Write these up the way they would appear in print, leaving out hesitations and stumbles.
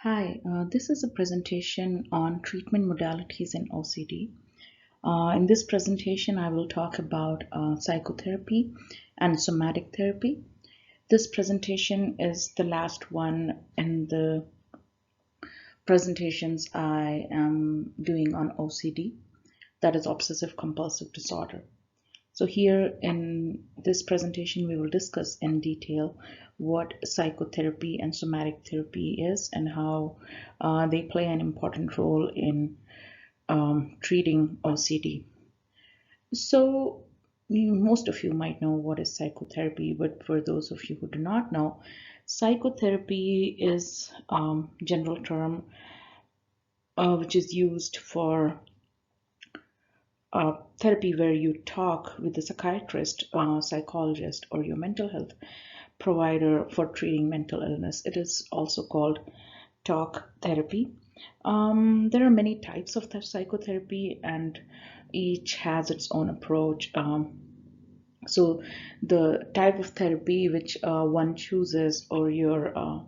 Hi, this is a presentation on treatment modalities in OCD. In this presentation, I will talk about psychotherapy and somatic therapy. This presentation is the last one in the presentations I am doing on OCD, that is obsessive compulsive disorder. So here in this presentation, we will discuss in detail what psychotherapy and somatic therapy is and how they play an important role in treating OCD. So most of you might know what is psychotherapy, but for those of you who do not know, psychotherapy is a general term which is used for therapy where you talk with a psychiatrist, psychologist, or your mental health provider for treating mental illness. It is also called talk therapy. There are many types of psychotherapy, and each has its own approach. So the type of therapy which one chooses, or your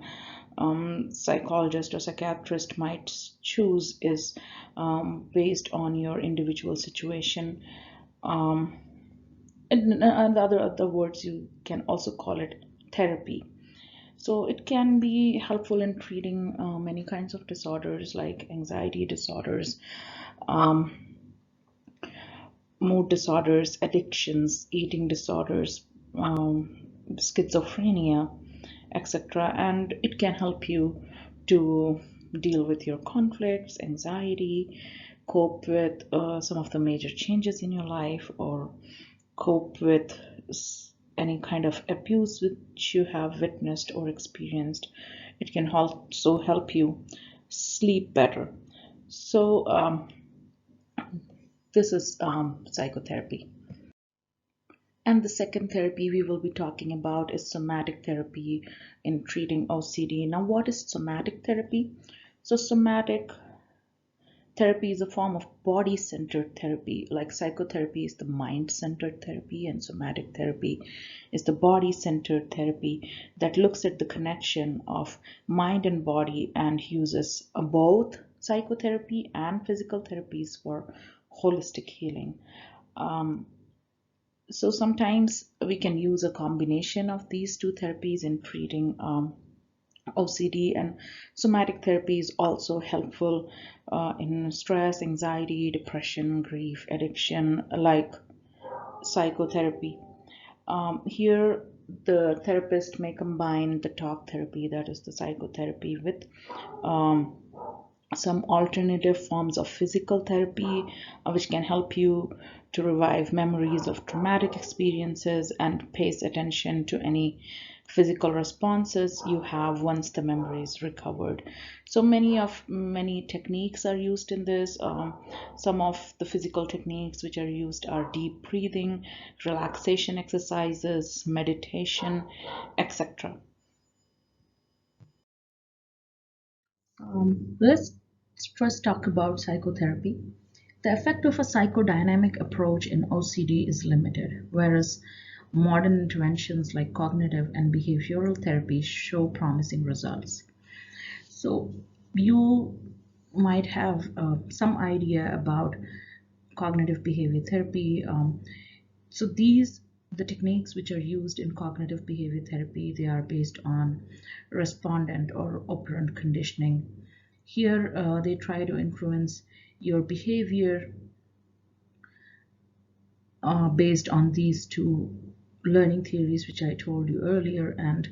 psychologist or psychiatrist might choose, is based on your individual situation. In other words, you can also call it therapy. So it can be helpful in treating many kinds of disorders like anxiety disorders, um, mood disorders, addictions, eating disorders, schizophrenia, etc. And it can help you to deal with your conflicts, anxiety, cope with some of the major changes in your life, or cope with any kind of abuse which you have witnessed or experienced. It can also help you sleep better. So this is psychotherapy. And the second therapy we will be talking about is somatic therapy in treating OCD. Now, what is somatic therapy? So somatic therapy is a form of body-centered therapy. Like psychotherapy is the mind-centered therapy, and somatic therapy is the body-centered therapy that looks at the connection of mind and body and uses both psychotherapy and physical therapies for holistic healing. So sometimes we can use a combination of these two therapies in treating OCD, and somatic therapy is also helpful in stress, anxiety, depression, grief, addiction, like psychotherapy. Here, the therapist may combine the talk therapy, that is the psychotherapy, with um, some alternative forms of physical therapy, which can help you to revive memories of traumatic experiences and pays attention to any physical responses you have once the memory is recovered. So many techniques are used in this. Some of the physical techniques which are used are deep breathing, relaxation exercises, meditation, etc. Let's first talk about psychotherapy. The effect of a psychodynamic approach in OCD is limited, whereas modern interventions like cognitive and behavioral therapy show promising results. So, you might have some idea about cognitive behavior therapy. So, the techniques which are used in cognitive behavior therapy, they are based on respondent or operant conditioning. Here, they try to influence your behavior based on these two learning theories which I told you earlier, and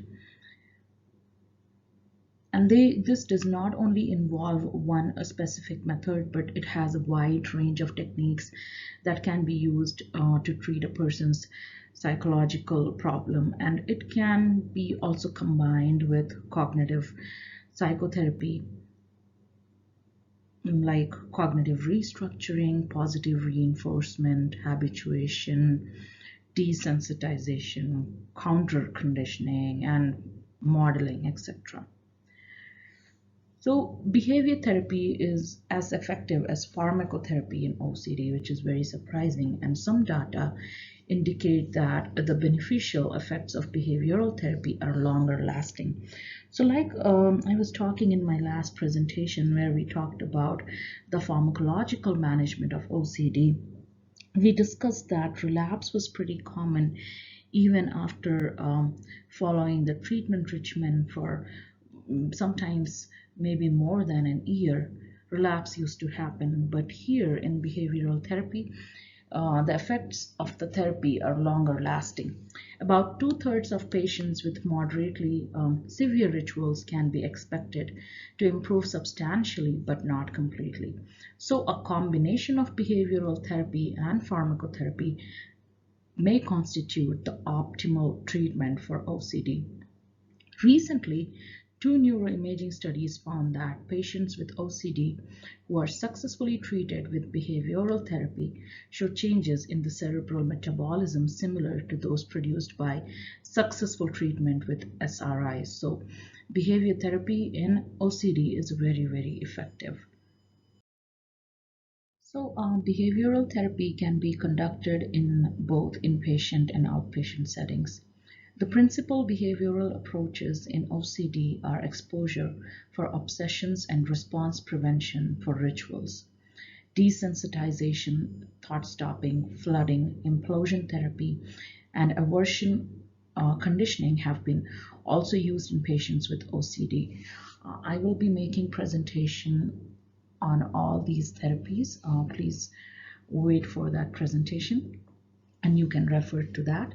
this does not only involve one a specific method, but it has a wide range of techniques that can be used to treat a person's psychological problem, and it can be also combined with cognitive psychotherapy like cognitive restructuring, positive reinforcement, habituation, desensitization, counter conditioning, and modeling, etc. So, behavior therapy is as effective as pharmacotherapy in OCD, which is very surprising, and some data indicate that the beneficial effects of behavioral therapy are longer lasting. So, like I was talking in my last presentation where we talked about the pharmacological management of OCD, we discussed that relapse was pretty common even after following the treatment regimen for sometimes maybe more than an year. Relapse used to happen, but here in behavioral therapy, the effects of the therapy are longer lasting. About two-thirds of patients with moderately severe rituals can be expected to improve substantially but not completely. So, a combination of behavioral therapy and pharmacotherapy may constitute the optimal treatment for OCD. Recently, two neuroimaging studies found that patients with OCD who are successfully treated with behavioral therapy show changes in the cerebral metabolism similar to those produced by successful treatment with SRIs. So, behavior therapy in OCD is very, very effective. So, behavioral therapy can be conducted in both inpatient and outpatient settings. The principal behavioral approaches in OCD are exposure for obsessions and response prevention for rituals, desensitization, thought stopping, flooding, implosion therapy, and aversion conditioning have been also used in patients with OCD. I will be making presentation on all these therapies. Please wait for that presentation and you can refer to that.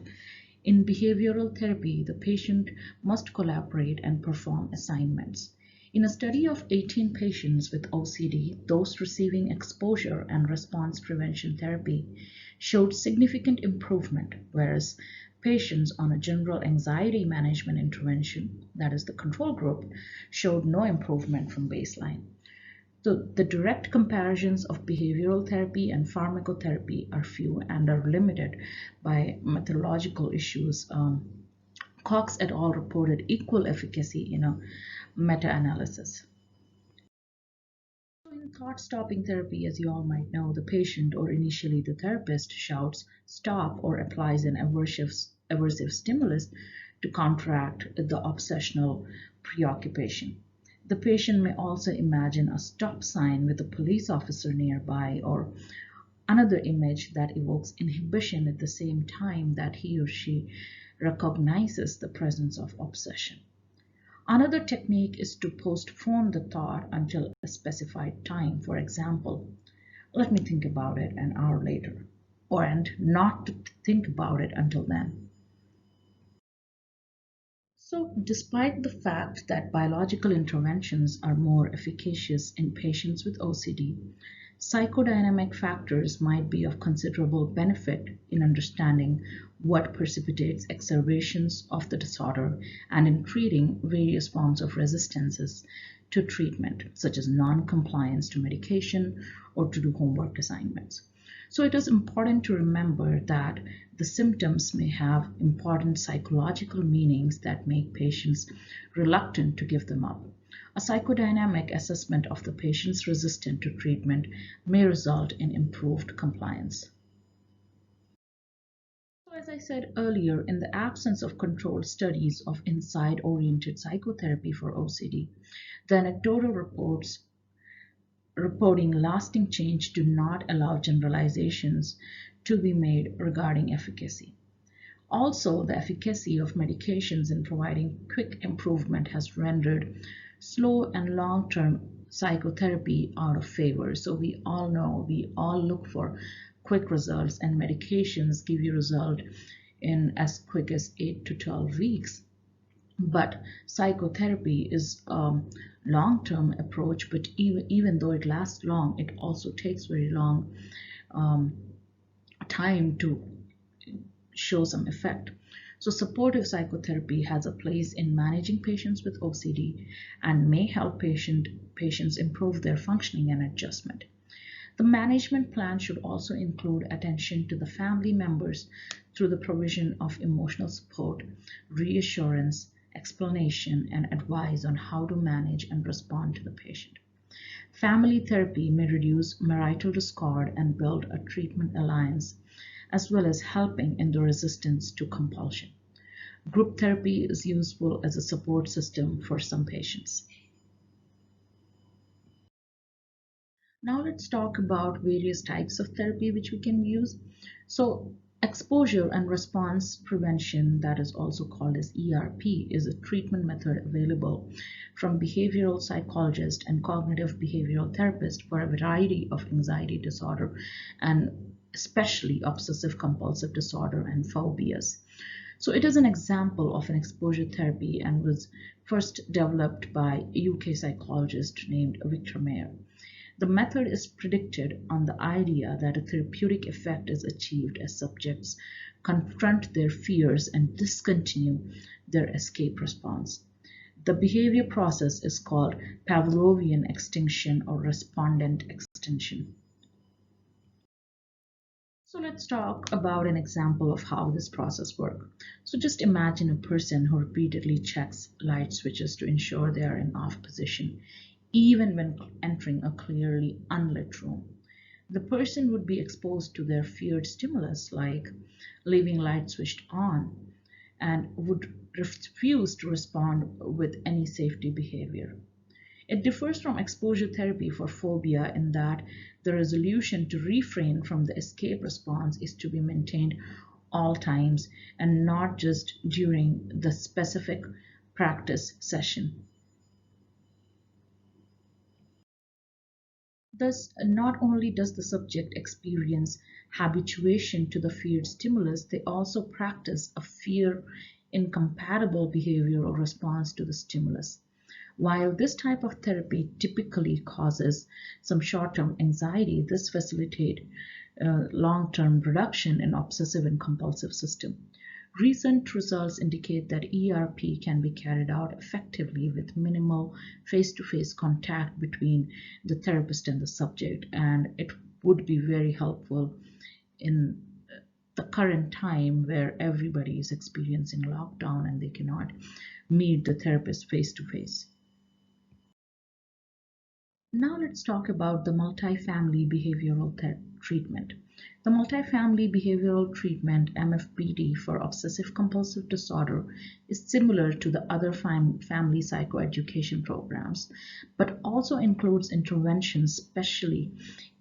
In behavioral therapy, the patient must collaborate and perform assignments. In a study of 18 patients with OCD, those receiving exposure and response prevention therapy showed significant improvement, whereas patients on a general anxiety management intervention, that is the control group, showed no improvement from baseline. So the direct comparisons of behavioral therapy and pharmacotherapy are few and are limited by methodological issues. Cox et al. Reported equal efficacy in a meta-analysis. In thought-stopping therapy, as you all might know, the patient or initially the therapist shouts stop or applies an aversive stimulus to counteract the obsessional preoccupation. The patient may also imagine a stop sign with a police officer nearby or another image that evokes inhibition at the same time that he or she recognizes the presence of obsession. Another technique is to postpone the thought until a specified time. For example, let me think about it an hour later, and not to think about it until then. So, despite the fact that biological interventions are more efficacious in patients with OCD, psychodynamic factors might be of considerable benefit in understanding what precipitates exacerbations of the disorder and in treating various forms of resistances to treatment, such as non-compliance to medication or to do homework assignments. So it is important to remember that the symptoms may have important psychological meanings that make patients reluctant to give them up. A psychodynamic assessment of the patient's resistance to treatment may result in improved compliance. So as I said earlier, in the absence of controlled studies of insight-oriented psychotherapy for OCD, the anecdotal reports reporting lasting change do not allow generalizations to be made regarding efficacy. Also, the efficacy of medications in providing quick improvement has rendered slow and long-term psychotherapy out of favor. So we all know, we all look for quick results, and medications give you result in as quick as 8 to 12 weeks. But psychotherapy is a long-term approach, but even though it lasts long, it also takes very long time to show some effect. So supportive psychotherapy has a place in managing patients with OCD and may help patients improve their functioning and adjustment. The management plan should also include attention to the family members through the provision of emotional support, reassurance, explanation, and advice on how to manage and respond to the patient. Family therapy may reduce marital discord and build a treatment alliance as well as helping in the resistance to compulsion. Group therapy is useful as a support system for some patients. Now let's talk about various types of therapy which we can use. So exposure and response prevention, that is also called as ERP, is a treatment method available from behavioral psychologists and cognitive behavioral therapists for a variety of anxiety disorder and especially obsessive compulsive disorder and phobias. So it is an example of an exposure therapy and was first developed by a UK psychologist named Victor Mayer. The method is predicted on the idea that a therapeutic effect is achieved as subjects confront their fears and discontinue their escape response. The behavior process is called Pavlovian extinction or respondent extinction. So let's talk about an example of how this process works. So just imagine a person who repeatedly checks light switches to ensure they are in off position, even when entering a clearly unlit room. The person would be exposed to their feared stimulus like leaving light switched on and would refuse to respond with any safety behavior. It differs from exposure therapy for phobia in that the resolution to refrain from the escape response is to be maintained all times and not just during the specific practice session. Thus, not only does the subject experience habituation to the feared stimulus, they also practice a fear incompatible behavioral response to the stimulus. While this type of therapy typically causes some short-term anxiety, this facilitates long-term reduction in obsessive and compulsive system. Recent results indicate that ERP can be carried out effectively with minimal face-to-face contact between the therapist and the subject, and it would be very helpful in the current time where everybody is experiencing lockdown and they cannot meet the therapist face-to-face. Now let's talk about the multifamily behavioral treatment. The multifamily behavioral treatment MFBD for obsessive compulsive disorder is similar to the other family psychoeducation programs, but also includes interventions specially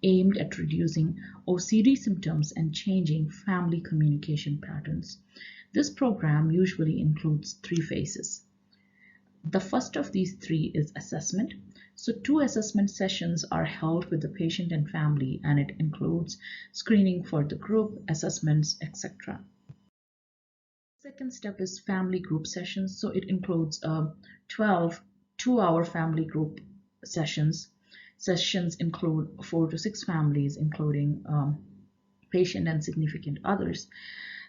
aimed at reducing OCD symptoms and changing family communication patterns. This program usually includes 3 phases. The first of these 3 is assessment. So 2 assessment sessions are held with the patient and family, and it includes screening for the group, assessments, etc. Second step is family group sessions. So it includes 12 2-hour family group sessions. Sessions include 4 to 6 families, including patient and significant others.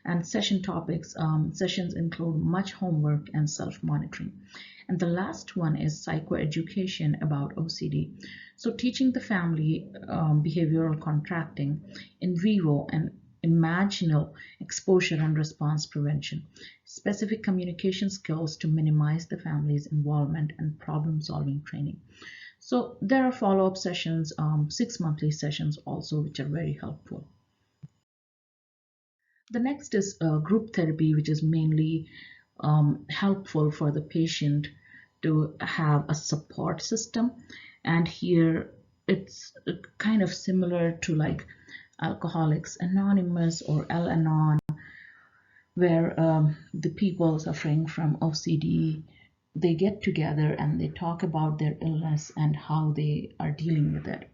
And session topics, sessions include much homework and self-monitoring. And the last one is psychoeducation about OCD. So teaching the family behavioral contracting, in vivo and imaginal exposure and response prevention, specific communication skills to minimize the family's involvement, and problem-solving training. So there are follow-up sessions, 6 monthly sessions also, which are very helpful. The next is group therapy, which is mainly helpful for the patient to have a support system. And here it's kind of similar to like Alcoholics Anonymous or Al-Anon, where the people suffering from OCD, they get together and they talk about their illness and how they are dealing with it.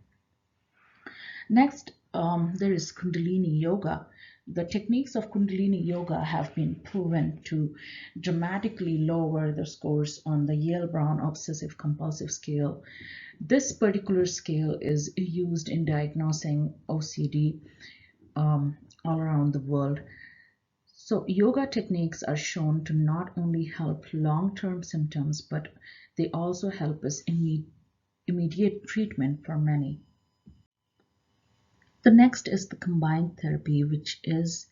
Next, there is Kundalini Yoga. The techniques of Kundalini Yoga have been proven to dramatically lower the scores on the Yale-Brown Obsessive Compulsive Scale. This particular scale is used in diagnosing OCD all around the world. So yoga techniques are shown to not only help long-term symptoms, but they also help us immediate treatment for many. The next is the combined therapy, which is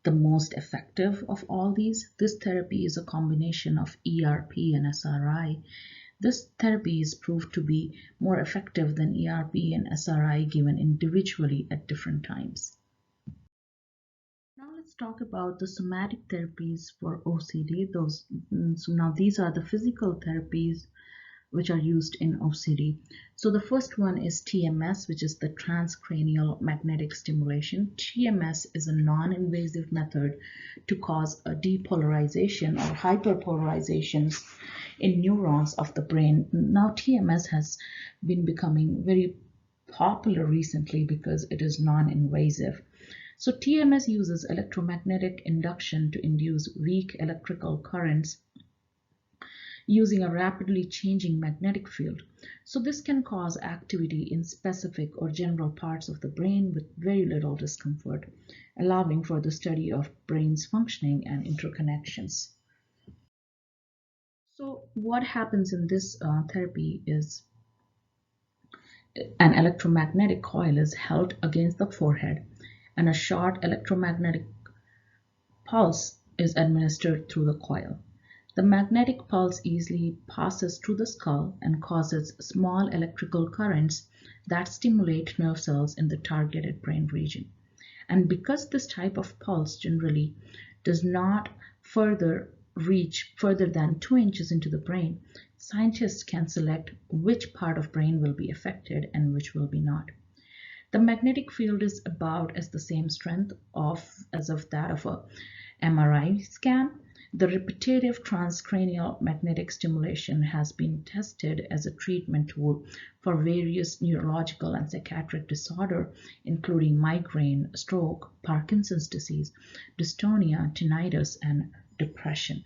the most effective of all these. This therapy is a combination of ERP and SRI. This therapy is proved to be more effective than ERP and SRI given individually at different times. talk about the somatic therapies for OCD. So now these are the physical therapies which are used in OCD. So the first one is TMS, which is the transcranial magnetic stimulation. TMS is a non-invasive method to cause a depolarization or hyperpolarizations in neurons of the brain. Now TMS has been becoming very popular recently because it is non-invasive. So TMS uses electromagnetic induction to induce weak electrical currents using a rapidly changing magnetic field. So this can cause activity in specific or general parts of the brain with very little discomfort, allowing for the study of brain's functioning and interconnections. So what happens in this therapy is an electromagnetic coil is held against the forehead and a short electromagnetic pulse is administered through the coil. The magnetic pulse easily passes through the skull and causes small electrical currents that stimulate nerve cells in the targeted brain region. And because this type of pulse generally does not reach further than 2 inches into the brain, scientists can select which part of brain will be affected and which will be not. The magnetic field is about as the same strength as of that of a MRI scan. The repetitive transcranial magnetic stimulation has been tested as a treatment tool for various neurological and psychiatric disorders, including migraine, stroke, Parkinson's disease, dystonia, tinnitus, and depression.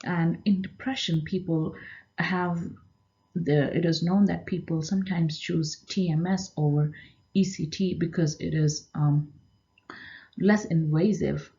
And in depression, it is known that people sometimes choose TMS over ECT because it is less invasive.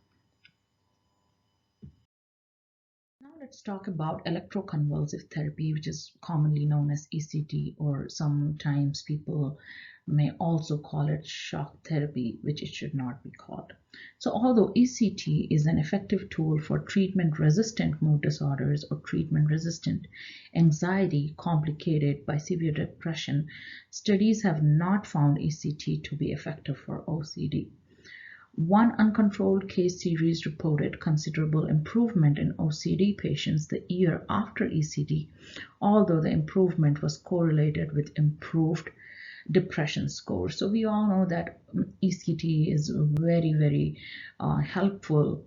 Now let's talk about electroconvulsive therapy, which is commonly known as ECT, or sometimes people may also call it shock therapy, which it should not be called. So although ECT is an effective tool for treatment-resistant mood disorders or treatment-resistant anxiety complicated by severe depression, studies have not found ECT to be effective for OCD. One uncontrolled case series reported considerable improvement in OCD patients the year after ECT, although the improvement was correlated with improved depression score. So we all know that ECT is very, very helpful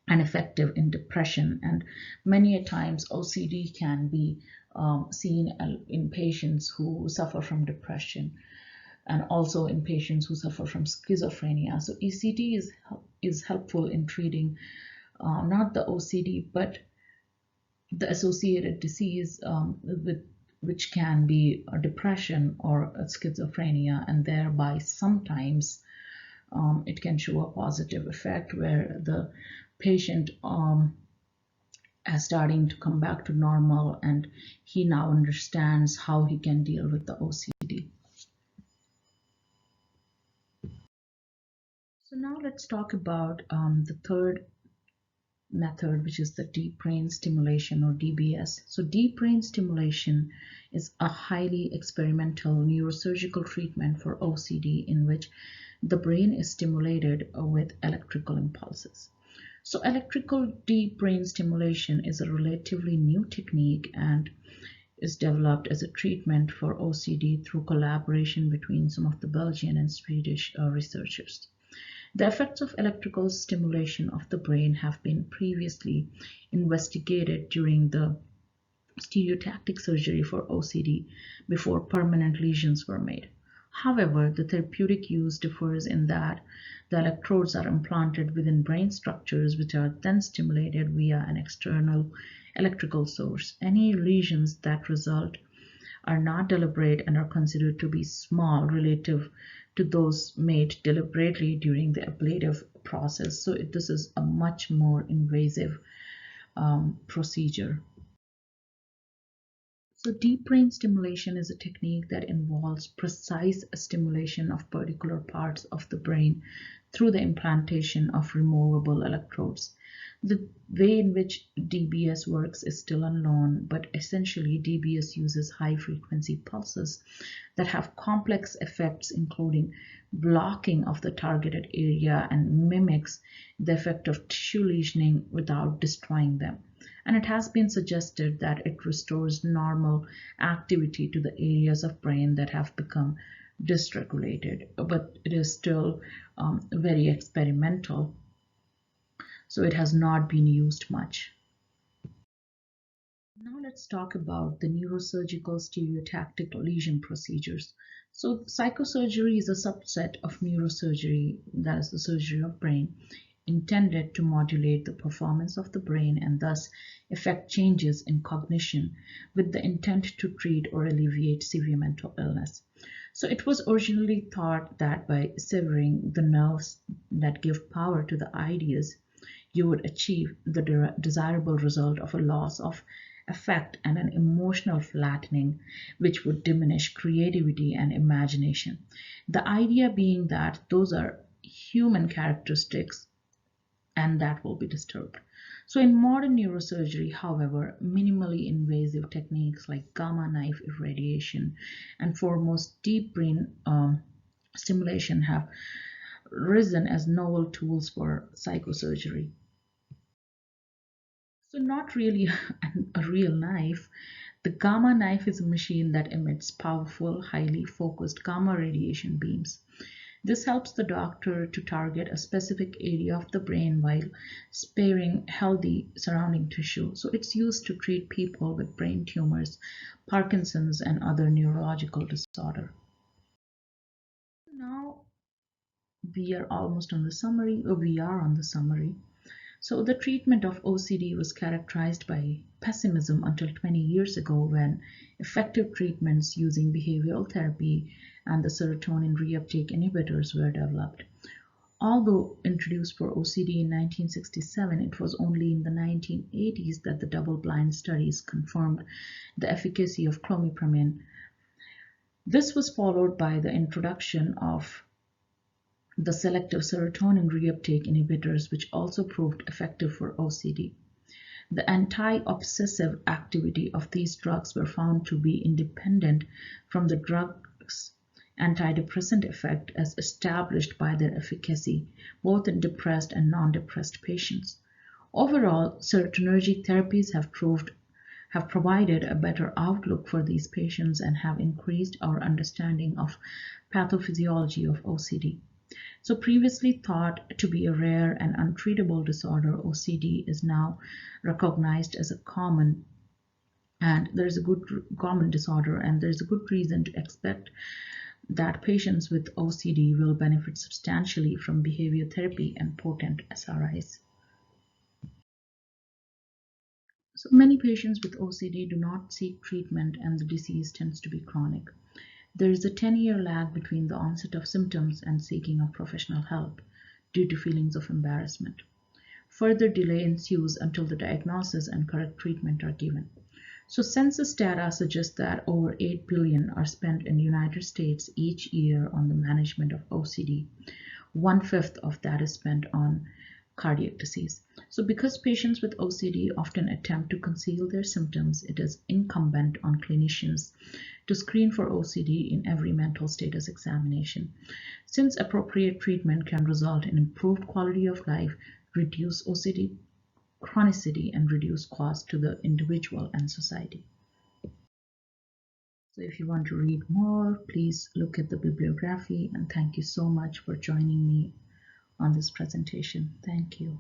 and effective in depression, and many a times OCD can be seen in patients who suffer from depression and also in patients who suffer from schizophrenia. So ECT is helpful in treating not the OCD but the associated disease which can be a depression or a schizophrenia, and thereby sometimes it can show a positive effect where the patient is starting to come back to normal and he now understands how he can deal with the OCD. So now let's talk about the third method, which is the deep brain stimulation or DBS. So deep brain stimulation is a highly experimental neurosurgical treatment for OCD in which the brain is stimulated with electrical impulses. So electrical deep brain stimulation is a relatively new technique and is developed as a treatment for OCD through collaboration between some of the Belgian and Swedish researchers. The effects of electrical stimulation of the brain have been previously investigated during the stereotactic surgery for OCD before permanent lesions were made. However, the therapeutic use differs in that the electrodes are implanted within brain structures which are then stimulated via an external electrical source. Any lesions that result are not deliberate and are considered to be small relative to those made deliberately during the ablative process. So this is a much more invasive procedure. So deep brain stimulation is a technique that involves precise stimulation of particular parts of the brain through the implantation of removable electrodes. The way in which DBS works is still unknown, but essentially DBS uses high-frequency pulses that have complex effects, including blocking of the targeted area, and mimics the effect of tissue lesioning without destroying them. And it has been suggested that it restores normal activity to the areas of brain that have become dysregulated, but it is still very experimental, so it has not been used much. Now let's talk about the neurosurgical stereotactic lesion procedures. So psychosurgery is a subset of neurosurgery, that is the surgery of brain, intended to modulate the performance of the brain and thus effect changes in cognition with the intent to treat or alleviate severe mental illness. So it was originally thought that by severing the nerves that give power to the ideas, you would achieve the desirable result of a loss of affect and an emotional flattening, which would diminish creativity and imagination. The idea being that those are human characteristics and that will be disturbed. So in modern neurosurgery, however, minimally invasive techniques like gamma knife irradiation and foremost deep brain stimulation have risen as novel tools for psychosurgery. So not really a real knife. The gamma knife is a machine that emits powerful, highly focused gamma radiation beams. This helps the doctor to target a specific area of the brain while sparing healthy surrounding tissue. So it's used to treat people with brain tumors, Parkinson's, and other neurological disorder. Now we are almost on the summary, or we are on the summary. So the treatment of OCD was characterized by pessimism until 20 years ago, when effective treatments using behavioral therapy and the serotonin reuptake inhibitors were developed. Although introduced for OCD in 1967, it was only in the 1980s that the double-blind studies confirmed the efficacy of clomipramine. This was followed by the introduction of the selective serotonin reuptake inhibitors, which also proved effective for OCD. The anti-obsessive activity of these drugs were found to be independent from the drug's antidepressant effect as established by their efficacy, both in depressed and non-depressed patients. Overall, serotonergic therapies have provided a better outlook for these patients and have increased our understanding of pathophysiology of OCD. So previously thought to be a rare and untreatable disorder, OCD is now recognized as a common disorder, and there's a good reason to expect that patients with OCD will benefit substantially from behavior therapy and potent SRIs. So many patients with OCD do not seek treatment and the disease tends to be chronic. There is a 10-year lag between the onset of symptoms and seeking of professional help due to feelings of embarrassment. Further delay ensues until the diagnosis and correct treatment are given. So census data suggests that over $8 billion are spent in the United States each year on the management of OCD. 1/5 of that is spent on cardiac disease. So because patients with OCD often attempt to conceal their symptoms, it is incumbent on clinicians to screen for OCD in every mental status examination, since appropriate treatment can result in improved quality of life, reduce OCD chronicity, and reduce cost to the individual and society. So if you want to read more, please look at the bibliography, and thank you so much for joining me on this presentation. Thank you.